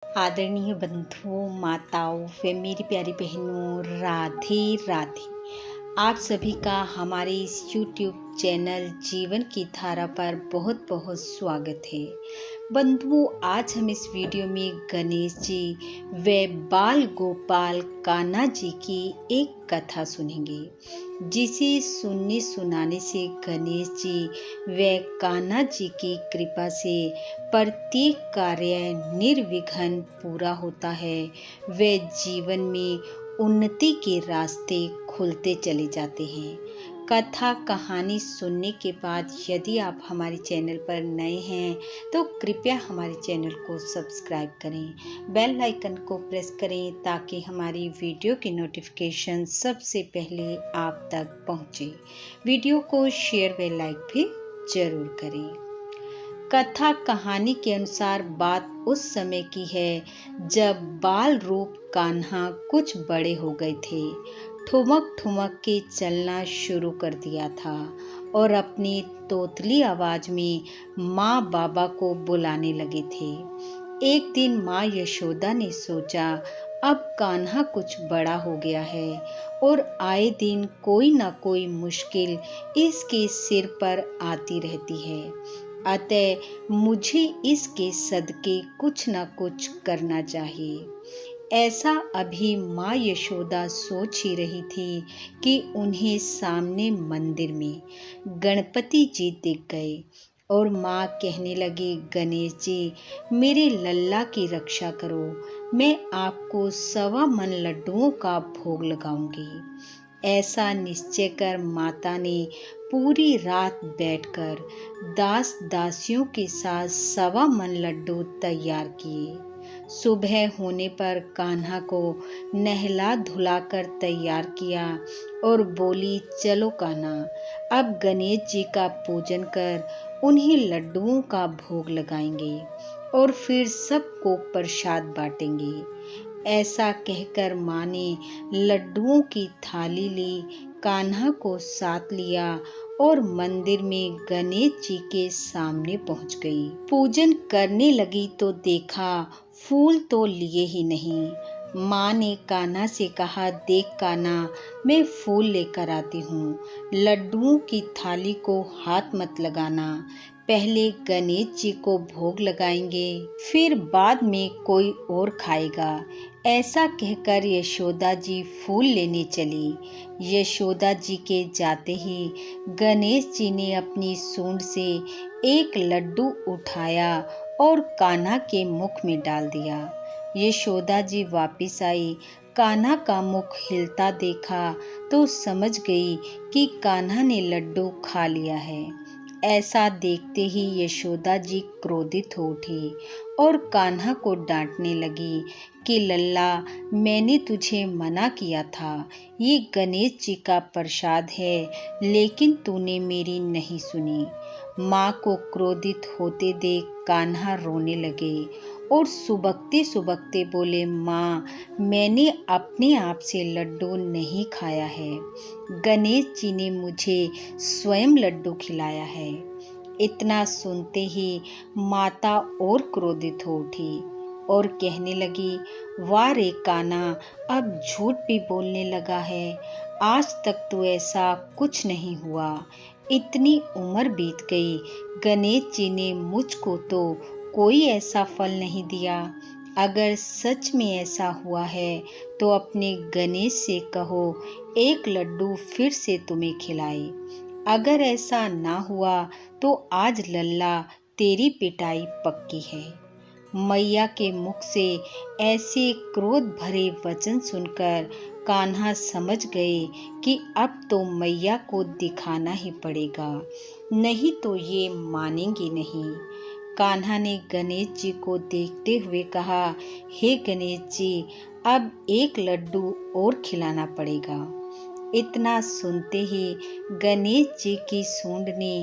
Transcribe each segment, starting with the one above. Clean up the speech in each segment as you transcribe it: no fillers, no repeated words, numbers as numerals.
आदरणीय बंधुओं, माताओं व मेरी प्यारी बहनों, राधे राधे। आप सभी का हमारे इस YouTube चैनल जीवन की धारा पर बहुत बहुत स्वागत है। बंधुओं, आज हम इस वीडियो में गणेश जी व बाल गोपाल कान्हा जी की एक कथा सुनेंगे, जिसे सुनने सुनाने से गणेश जी व कान्हा जी की कृपा से प्रत्येक कार्य निर्विघ्न पूरा होता है व जीवन में उन्नति के रास्ते खुलते चले जाते हैं। कथा कहानी सुनने के बाद यदि आप हमारे चैनल पर नए हैं तो कृपया हमारे चैनल को सब्सक्राइब करें, बेल आइकन को प्रेस करें ताकि हमारी वीडियो की नोटिफिकेशन सबसे पहले आप तक पहुंचे। वीडियो को शेयर व लाइक भी जरूर करें। कथा कहानी के अनुसार बात उस समय की है जब बाल रूप कान्हा कुछ बड़े हो गए थे। ठुमक ठुमक के चलना शुरू कर दिया था और अपनी तोतली आवाज में माँ बाबा को बुलाने लगे थे। एक दिन माँ यशोदा ने सोचा, अब कान्हा कुछ बड़ा हो गया है और आए दिन कोई ना कोई मुश्किल इसके सिर पर आती रहती है, अतः मुझे इसके सदके कुछ न कुछ करना चाहिए। ऐसा अभी माँ यशोदा सोच ही रही थी कि उन्हें सामने मंदिर में गणपति जी दिख गए और माँ कहने लगी, गणेश जी, मेरे लल्ला की रक्षा करो, मैं आपको 1.25 मन लड्डुओं का भोग लगाऊंगी। ऐसा निश्चय कर माता ने पूरी रात बैठकर दास दासियों के साथ 1.25 मन लड्डू तैयार किए। सुबह होने पर कान्हा को नहला धुलाकर तैयार किया और बोली, चलो कान्हा, अब गणेश जी का पूजन कर उन्हें लड्डुओं का भोग लगाएंगे और फिर सबको प्रसाद बांटेंगे। ऐसा कहकर माँ ने लड्डुओं की थाली ली, कान्हा को साथ लिया और मंदिर में गणेश जी के सामने पहुंच गई। पूजन करने लगी तो देखा फूल तो लिए ही नहीं। माँ ने कान्हा से कहा, देख कान्हा, मैं फूल लेकर आती हूँ, लड्डुओं की थाली को हाथ मत लगाना, पहले गणेश जी को भोग लगाएंगे, फिर बाद में कोई और खाएगा। ऐसा कहकर यशोदा जी फूल लेने चली। यशोदा जी के जाते ही गणेश जी ने अपनी सूंड से एक लड्डू उठाया और कान्हा के मुख में डाल दिया। यशोदा जी वापिस आई, कान्हा का मुख हिलता देखा तो समझ गई कि कान्हा ने लड्डू खा लिया है। ऐसा देखते ही यशोदा जी क्रोधित हो उठी और कान्हा को डांटने लगी कि लल्ला, मैंने तुझे मना किया था, ये गणेश जी का प्रसाद है, लेकिन तूने मेरी नहीं सुनी। माँ को क्रोधित होते देख कान्हा रोने लगे और सुबकते सुबकते बोले, माँ, मैंने अपने आप से लड्डू नहीं खाया है, गणेश जी ने मुझे स्वयं लड्डू खिलाया है। इतना सुनते ही माता और क्रोधित हो उठी और कहने लगी, वाह रे कान्हा, अब झूठ भी बोलने लगा है, आज तक तो ऐसा कुछ नहीं हुआ, इतनी उम्र बीत गई, गणेश जी ने मुझको तो कोई ऐसा फल नहीं दिया। अगर सच में ऐसा हुआ है तो अपने गणेश से कहो एक लड्डू फिर से तुम्हें खिलाए। अगर ऐसा ना हुआ तो आज लल्ला तेरी पिटाई पक्की है। मैया के मुख से ऐसे क्रोध भरे वचन सुनकर कान्हा समझ गए कि अब तो मैया को दिखाना ही पड़ेगा, नहीं तो ये मानेंगे नहीं। कान्हा ने गणेश जी को देखते हुए कहा, हे गणेश जी, अब एक लड्डू और खिलाना पड़ेगा। इतना सुनते ही गणेश जी की सूंड ने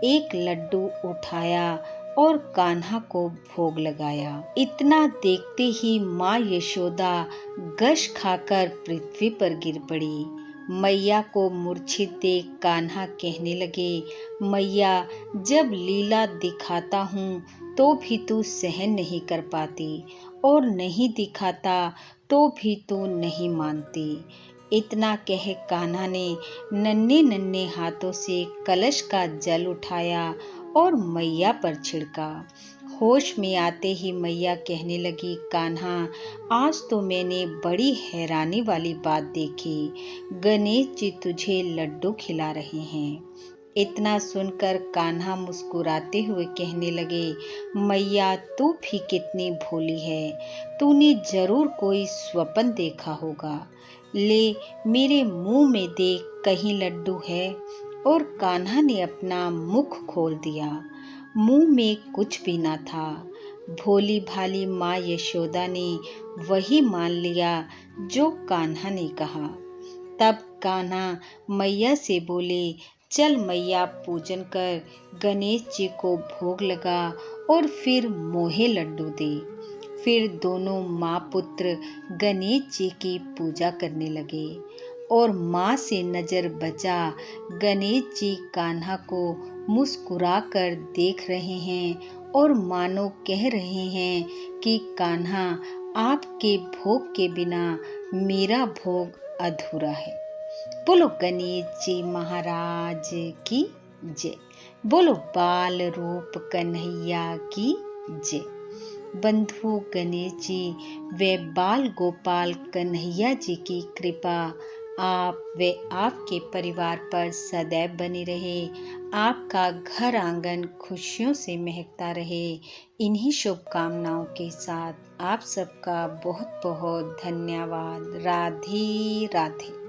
एक लड्डू उठाया और कान्हा को भोग लगाया। इतना देखते ही माँ यशोदा गश खाकर पृथ्वी पर गिर पड़ी। मैया को मूर्छित देख कान्हा कहने लगे, मैया, जब लीला दिखाता हूँ तो भी तू सहन नहीं कर पाती और नहीं दिखाता तो भी तू नहीं मानती। इतना कह कान्हा ने नन्हे नन्हे हाथों से कलश का जल उठाया और मैया पर छिड़का। होश में आते ही मैया कहने लगी, कान्हा, आज तो मैंने बड़ी हैरानी वाली बात देखी। गणेश जी तुझे लड्डू खिला रहे हैं। इतना सुनकर कान्हा मुस्कुराते हुए कहने लगे, मैया तू भी कितनी भोली है, तूने जरूर कोई स्वप्न देखा होगा। ले मेरे मुंह में देख, कहीं लड्डू है। और कान्हा ने अपना मुख खोल दिया। मुंह में कुछ भी ना था। भोली भाली माँ यशोदा ने वही मान लिया जो कान्हा ने कहा। तब कान्हा मैया से बोले, चल मैया, पूजन कर, गणेश जी को भोग लगा और फिर मोहे लड्डू दे। फिर दोनों माँ पुत्र गणेश जी की पूजा करने लगे और माँ से नजर बचा गणेश जी कान्हा को मुस्कुरा कर देख रहे हैं और मानो कह रहे हैं कि कान्हा, आपके भोग के बिना मेरा भोग अधूरा है। बोलो गणेश जी महाराज की जय। बोलो बाल रूप कन्हैया की जय। बंधु गणेश जी व बाल गोपाल कन्हैया जी की कृपा आप व आपके परिवार पर सदैव बनी रहे। आपका घर आंगन खुशियों से महकता रहे। इन्हीं शुभकामनाओं के साथ आप सबका बहुत बहुत धन्यवाद। राधे राधे।